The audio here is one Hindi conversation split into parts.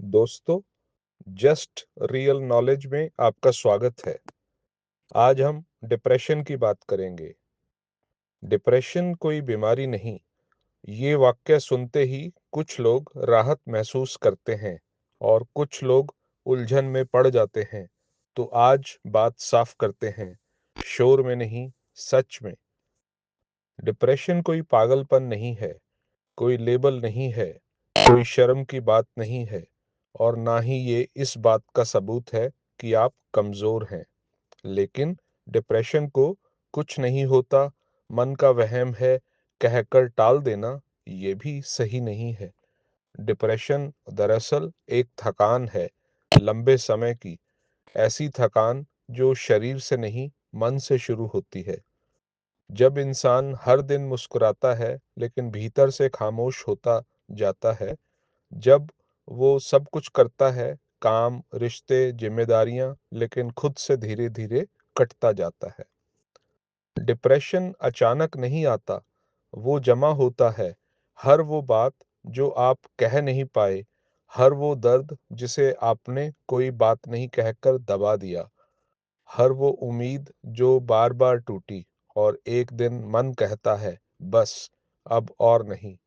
दोस्तों, जस्ट रियल नॉलेज में आपका स्वागत है। आज हम डिप्रेशन की बात करेंगे। डिप्रेशन कोई बीमारी नहीं। ये वाक्य सुनते ही कुछ लोग राहत महसूस करते हैं और कुछ लोग उलझन में पड़ जाते हैं। तो आज बात साफ करते हैं, शोर में नहीं, सच में। डिप्रेशन कोई पागलपन नहीं है, कोई लेबल नहीं है, कोई शर्म की बात नहीं है और ना ही ये इस बात का सबूत है कि आप कमजोर हैं। लेकिन डिप्रेशन को कुछ नहीं होता, मन का वहम है, कहकर टाल देना ये भी सही नहीं है। डिप्रेशन दरअसल एक थकान है, लंबे समय की, ऐसी थकान जो शरीर से नहीं, मन से शुरू होती है। जब इंसान हर दिन मुस्कुराता है लेकिन भीतर से खामोश होता जाता है, जब वो सब कुछ करता है, काम, रिश्ते, जिम्मेदारियां, लेकिन खुद से धीरे-धीरे कटता जाता है। डिप्रेशन अचानक नहीं आता, वो जमा होता है। हर वो बात जो आप कह नहीं पाए, हर वो दर्द जिसे आपने कोई बात नहीं कहकर दबा दिया, हर वो उम्मीद जो बार-बार टूटी और एक दिन मन कहता है, बस अब और नहीं।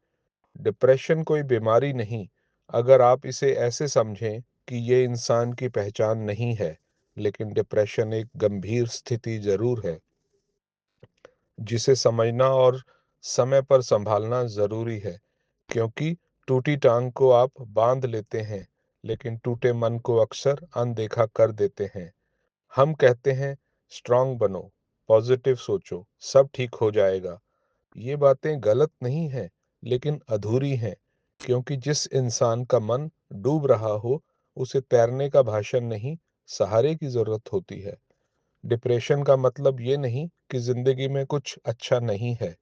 डिप्रेशन कोई बीमारी नहीं, अगर आप इसे ऐसे समझें कि ये इंसान की पहचान नहीं है, लेकिन डिप्रेशन एक गंभीर स्थिति ज़रूर है, जिसे समझना और समय पर सँभालना ज़रूरी है, क्योंकि टूटी टाँग को आप बाँध लेते हैं, लेकिन टूटे मन को अक्सर अनदेखा कर देते हैं। हम कहते हैं, स्ट्रॉन्ग बनो, पॉजिटिव सोचो, सब ठीक हो जाएगा। ये बातें गलत नहीं हैं, लेकिन अधूरी हैं, क्योंकि जिस इंसान का मन डूब रहा हो, उसे तैरने का भाषण नहीं, सहारे की ज़रूरत होती है। डिप्रेशन का मतलब ये नहीं कि ज़िंदगी में कुछ अच्छा नहीं है।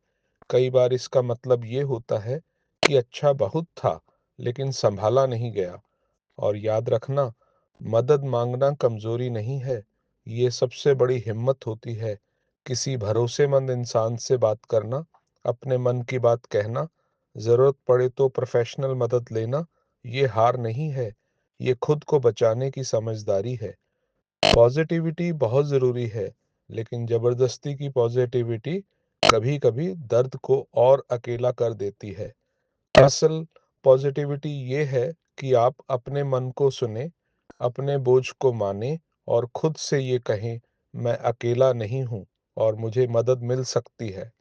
कई बार इसका मतलब ये होता है कि अच्छा बहुत था, लेकिन सँभाला नहीं गया। और याद रखना, मदद माँगना कमज़ोरी नहीं है, ये सबसे बड़ी हिम्मत होती है। किसी भरोसेमंद इंसान से बात करना, अपने मन की बात कहना, ज़रूरत पड़े तो प्रोफ़ेशनल मदद लेना, ये हार नहीं है, ये खुद को बचाने की समझदारी है। पॉज़िटिविटी बहुत ज़रूरी है, लेकिन ज़बरदस्ती की पॉज़िटिविटी कभी-कभी दर्द को और अकेला कर देती है। असल पॉजिटिविटी ये है कि आप अपने मन को सुने, अपने बोझ को माने और खुद से ये कहें, मैं अकेला नहीं हूँ और मुझे मदद मिल सकती है।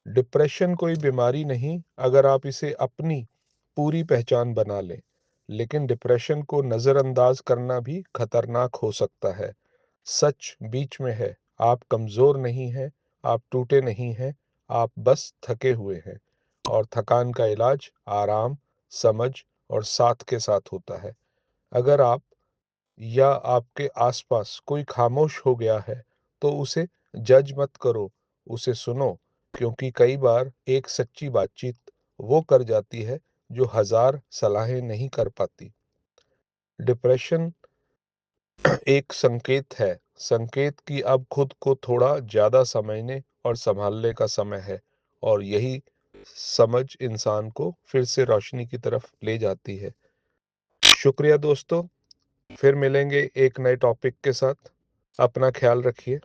डिप्रेशन कोई बीमारी नहीं, अगर आप इसे अपनी पूरी पहचान बना लें। लेकिन डिप्रेशन को नज़रअंदाज करना भी खतरनाक हो सकता है। सच बीच में है, आप कमज़ोर नहीं हैं, आप टूटे नहीं हैं, आप बस थके हुए हैं। और थकान का इलाज आराम, समझ और साथ के साथ होता है। अगर आप या आपके आसपास कोई खामोश हो गया है, तो उसे जज मत करो, उसे सुनो, क्योंकि कई बार एक सच्ची बातचीत वो कर जाती है जो हज़ार सलाहें नहीं कर पाती। डिप्रेशन एक संकेत है, संकेत कि अब खुद को थोड़ा ज़्यादा समझने और सँभालने का समय है और यही समझ इंसान को फिर से रोशनी की तरफ ले जाती है। शुक्रिया दोस्तों, फिर मिलेंगे एक नए टॉपिक के साथ। अपना ख्याल रखिए।